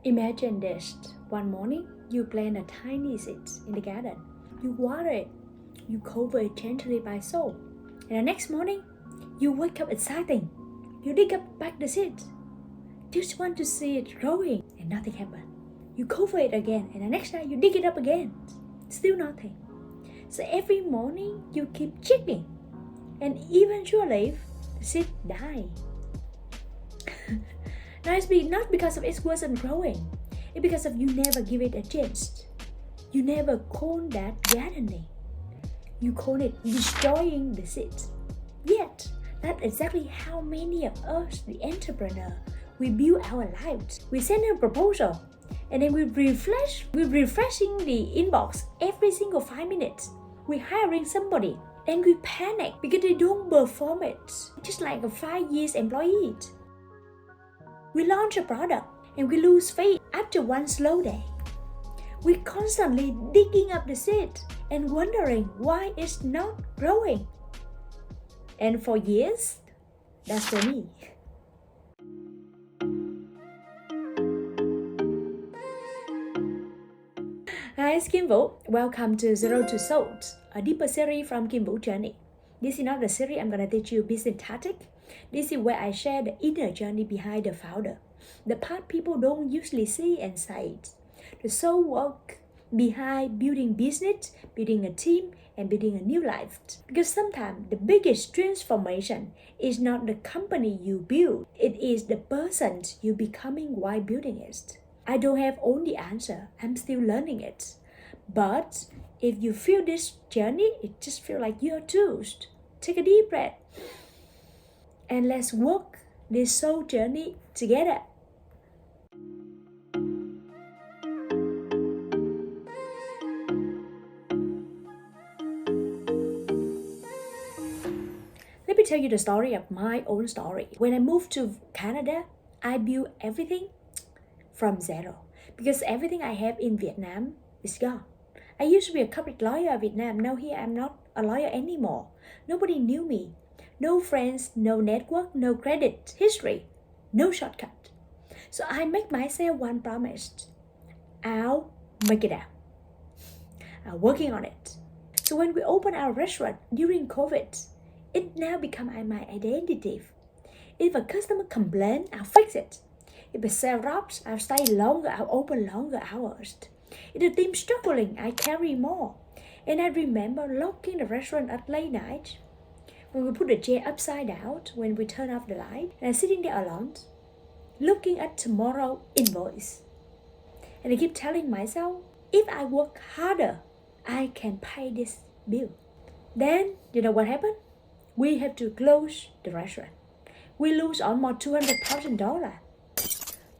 Imagine this. One morning, you plant a tiny seed in the garden. You water it. You cover it gently by soil. And the next morning, you wake up excited. You dig up back the seed. Just want to see it growing, and nothing happened. You cover it again, and the next night you dig it up again. Still nothing. So every morning you keep checking, and eventually the seed die. Now it's not because of it wasn't growing. It's because of you never give it a chance. You never call that gardening. You call it destroying the seeds. Yet, that's exactly how many of us, the entrepreneur, we build our lives. We send a proposal, and then we're refreshing the inbox every single 5 minutes. We're hiring somebody, and we panic because they don't perform it. Just like a 5 years employee. We launch a product, and we lose faith after one slow day. We're constantly digging up the seed and wondering why it's not growing. And for years, that's for me. Hi, it's Kim Vũ. Welcome to Zero to Soul, a deeper series from Kim Vũ Journey. This is not the series I'm gonna teach you business tactics. This is where I share the inner journey behind the founder, the part people don't usually see and say it, the soul work behind building business, building a team, and building a new life. Because sometimes the biggest transformation is not the company you build, it is the person you becoming while building it. I don't have all the answer, I'm still learning it. But if you feel this journey, it just feels like you're toast. Take a deep breath and let's walk this soul journey together. Let me tell you the story of my own story. When I moved to Canada, I built everything from zero because everything I have in Vietnam is gone. I used to be a corporate lawyer in Vietnam. Now here I'm not a lawyer anymore. Nobody knew me. No friends, no network, no credit history, no shortcut. So I make myself one promise. I'll make it out. I'm working on it. So when we open our restaurant during COVID, it now become my identity. If a customer complains, I'll fix it. If the sale drops, I'll stay longer, I'll open longer hours. If the team's struggling, I carry more. And I remember locking the restaurant at late night, when we put the chair upside down, when we turn off the light, and I'm sitting there alone, looking at tomorrow's invoice. And I keep telling myself, if I work harder, I can pay this bill. Then, you know what happened? We have to close the restaurant. We lose almost $200,000.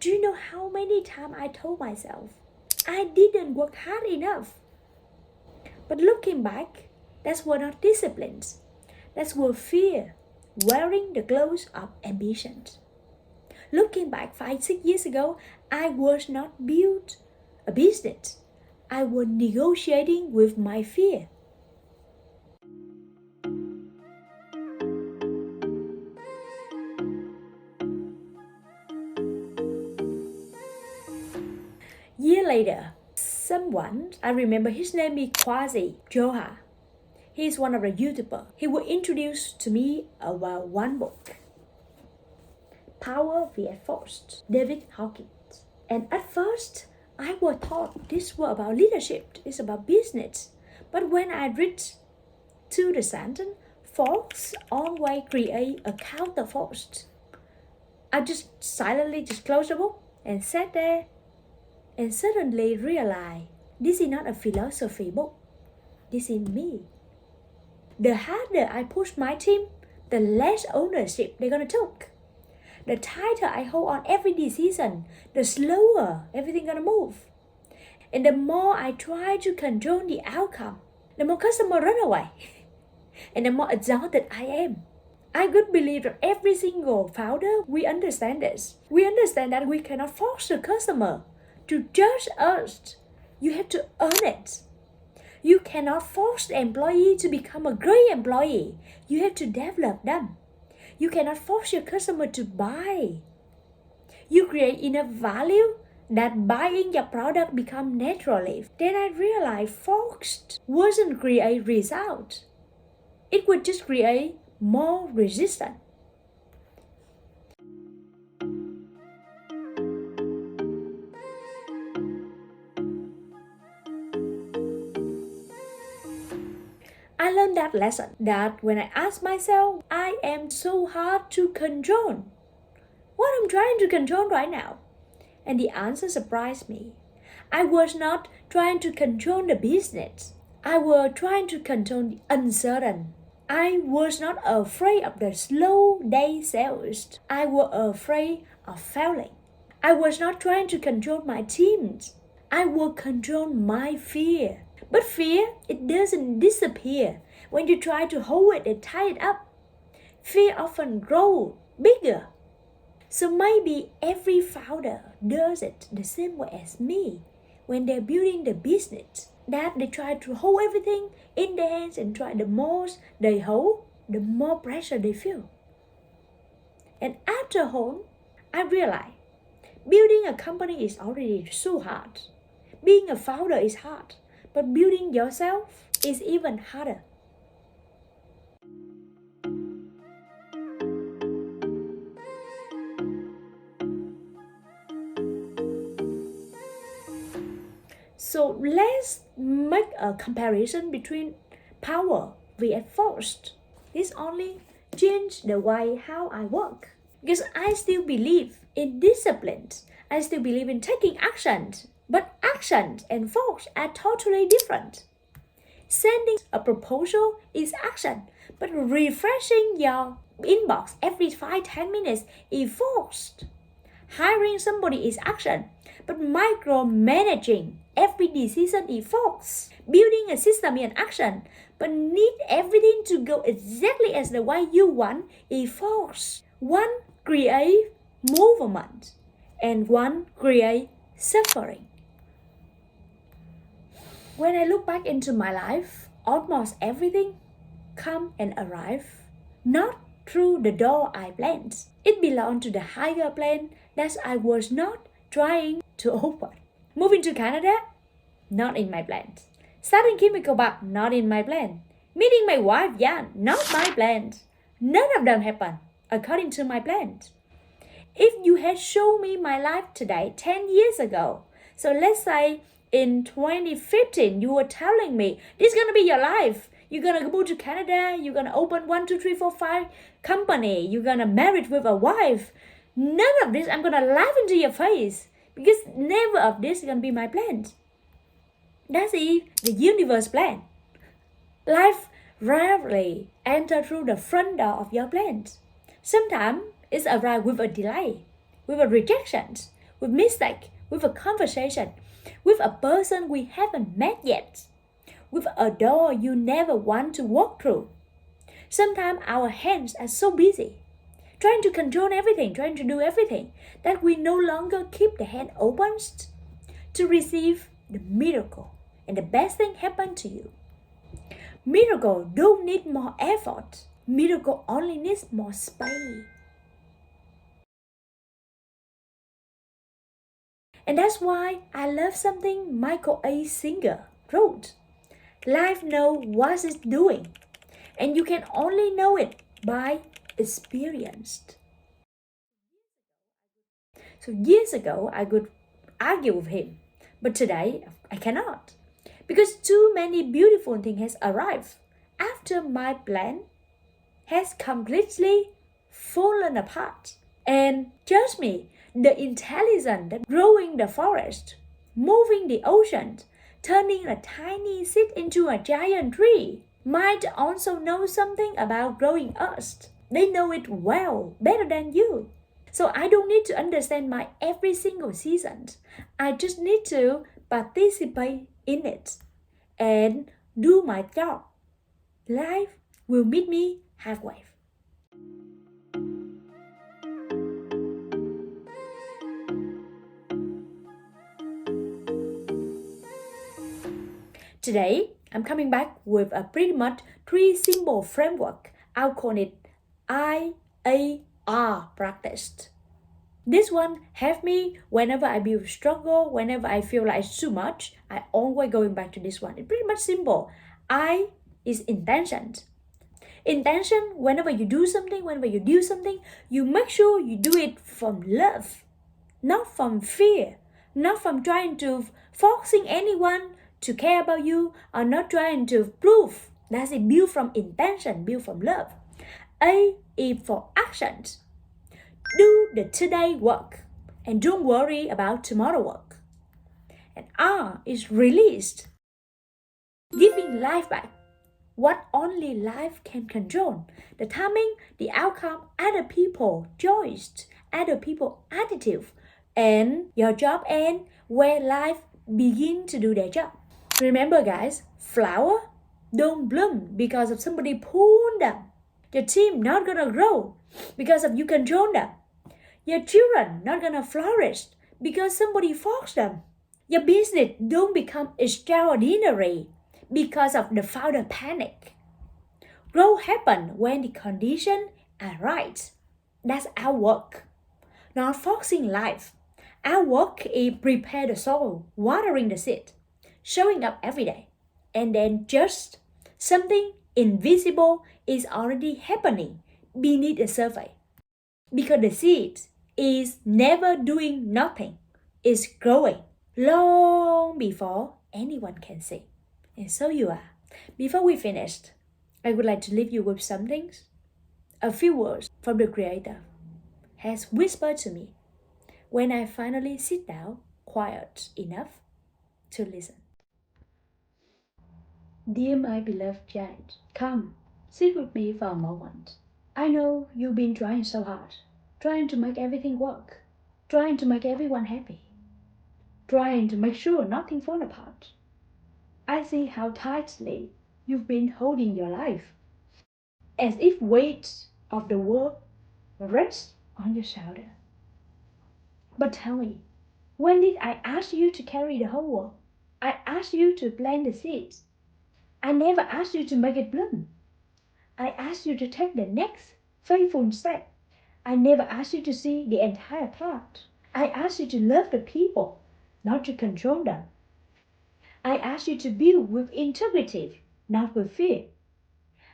Do you know how many times I told myself, I didn't work hard enough? But looking back, that's were not disciplines. That's were fear, wearing the clothes of ambition. Looking back 5-6 years ago, I was not built a business. I was negotiating with my fear. Year later, someone, I remember his name is Quasi Joha. He is one of the YouTubers. He was introduced to me about one book, Power vs. Force, David Hawkins. And at first, I was thought this was about leadership, it's about business. But when I read to the sentence, force always create a counter force, I just silently just closed the book and sat there and suddenly realized this is not a philosophy book. This is me. The harder I push my team, the less ownership they're gonna take. The tighter I hold on every decision, the slower everything gonna move. And the more I try to control the outcome, the more customers run away. And the more exhausted I am. I could believe that every single founder, we understand this. We understand that we cannot force the customer to judge us. You have to earn it. You cannot force the employee to become a great employee. You have to develop them. You cannot force your customer to buy. You create enough value that buying your product become naturally. Then I realized focus wasn't create result. It would just create more resistance. I learned that lesson that when I ask myself, I am so hard to control. What I'm trying to control right now? And the answer surprised me. I was not trying to control the business. I was trying to control the uncertain. I was not afraid of the slow day sales. I was afraid of failing. I was not trying to control my teams. I will control my fear. But fear, it doesn't disappear when you try to hold it and tie it up. Fear often grows bigger. So maybe every founder does it the same way as me when they're building the business, that they try to hold everything in their hands and try the most they hold, the more pressure they feel. And after a while, I realized building a company is already so hard. Being a founder is hard, but building yourself is even harder. So let's make a comparison between power vs force. This only change the way how I work. Because I still believe in discipline. I still believe in taking action. But action and force are totally different. Sending a proposal is action, but refreshing your inbox every 5-10 minutes is forced. Hiring somebody is action, but micromanaging every decision is force. Building a system is an action, but need everything to go exactly as the way you want is force. One create movement, and one create suffering. When I look back into my life, almost everything come and arrive, not through the door I planned. It belonged to the higher plan that I was not trying to open. Moving to Canada, not in my plan. Starting Chemical Bar, not in my plan. Meeting my wife, yeah, not my plan. None of them happened according to my plan. If you had shown me my life today 10 years ago, so let's say in 2015, you were telling me this is gonna be your life. You're gonna move to Canada, you're gonna open 1, 2, 3, 4, 5 company, you're gonna marry with a wife. None of this I'm gonna laugh into your face because never of this is gonna be my plan. That's the universe plan. Life rarely enter through the front door of your plans. Sometimes it's arrived with a delay, with a rejection, with mistake, with a conversation, with a person we haven't met yet, with a door you never want to walk through. Sometimes our hands are so busy, trying to control everything, trying to do everything, that we no longer keep the hand open to receive the miracle. And the best thing happened to you. Miracle don't need more effort. Miracle only needs more space. And that's why I love something Michael A. Singer wrote. Life knows what it's doing, and you can only know it by experience. So years ago, I could argue with him, but today I cannot. Because too many beautiful things has arrived after my plan has completely fallen apart. And trust me, the intelligence that growing the forest, moving the ocean, turning a tiny seed into a giant tree, might also know something about growing us. They know it well, better than you. So I don't need to understand my every single season. I just need to participate in it and do my job. Life will meet me halfway. Today, I'm coming back with a pretty much 3 symbol framework. I'll call it IAR practice. This one helped me whenever I feel struggle, whenever I feel like it's too much. I always going back to this one. It's pretty much simple. I is intention. Intention, whenever you do something, you make sure you do it from love, not from fear, not from trying to forcing anyone to care about you, or not trying to prove. That's it, build from intention, build from love. A is for actions. Do the today work and don't worry about tomorrow work. And R is released, giving life back what only life can control. The timing, the outcome, other people choice, other people attitude, and your job end where life begin to do their job. Remember guys, flower don't bloom because of somebody pull them. Your team not gonna grow because of you control them. Your children not gonna flourish because somebody forced them. Your business don't become extraordinary because of the founder panic. Growth happen when the conditions are right. That's our work, not forcing life. Our work is prepare the soil, watering the seed, showing up every day, and then just something invisible is already happening beneath the surface. Because the seed is never doing nothing, it's growing long before anyone can see. And so you are. Before we finish, I would like to leave you with some things. A few words from the Creator has whispered to me when I finally sit down quiet enough to listen. Dear my beloved child, come, sit with me for a moment. I know you've been trying so hard, trying to make everything work, trying to make everyone happy, trying to make sure nothing falls apart. I see how tightly you've been holding your life, as if weight of the world rests on your shoulder. But tell me, when did I ask you to carry the whole world? I asked you to plant the seeds. I never asked you to make it bloom. I asked you to take the next faithful step. I never asked you to see the entire part. I asked you to love the people, not to control them. I asked you to build with integrity, not with fear.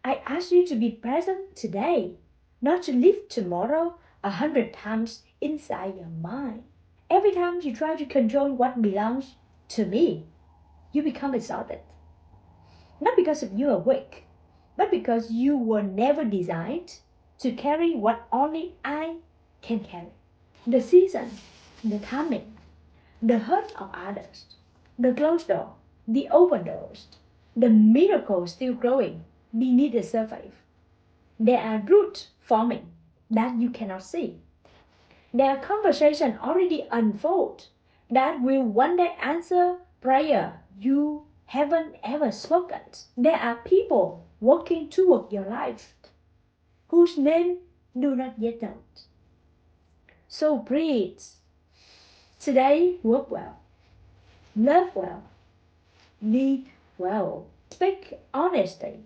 I ask you to be present today, not to live tomorrow 100 times inside your mind. Every time you try to control what belongs to me, you become exhausted. Not because of you are weak, but because you were never designed to carry what only I can carry. The season, the timing, the hurt of others, the closed door, the open doors, the miracle still growing beneath the surface. There are roots forming that you cannot see. There are conversations already unfold that will one day answer prayer you haven't ever spoken. There are people walking toward your life whose name do not yet know. So breathe. Today, work well, love well, lead well, speak honestly,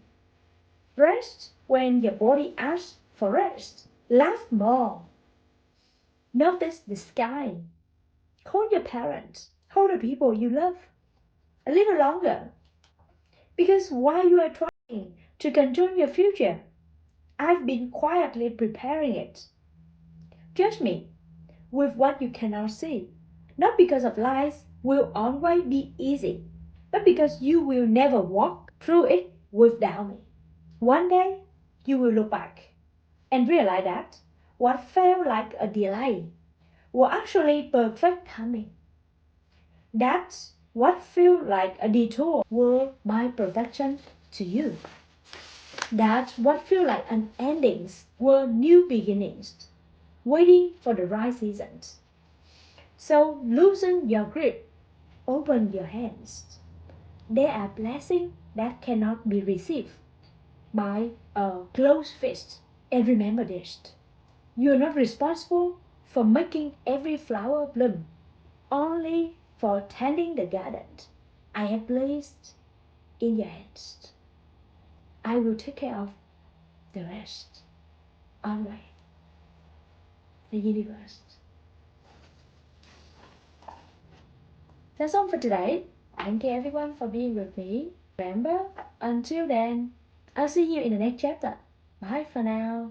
rest when your body asks for rest, laugh more, notice the sky, call your parents, call the people you love a little longer. Because while you are trying to control your future, I've been quietly preparing it. Trust me, with what you cannot see. Not because of life will always be easy, but because you will never walk through it without me. One day, you will look back and realize that what felt like a delay was actually perfect timing. That's what felt like a detour were my protection to you. That's what felt like an endings were new beginnings, waiting for the right seasons. So loosen your grip, open your hands. There are blessings that cannot be received by a closed fist. And remember this, you are not responsible for making every flower bloom, only for tending the garden I have placed in your hands. I will take care of the rest. Always. The universe That's all for today. Thank you everyone for being with me. Remember, until then, I'll see you in the next chapter. Bye for now.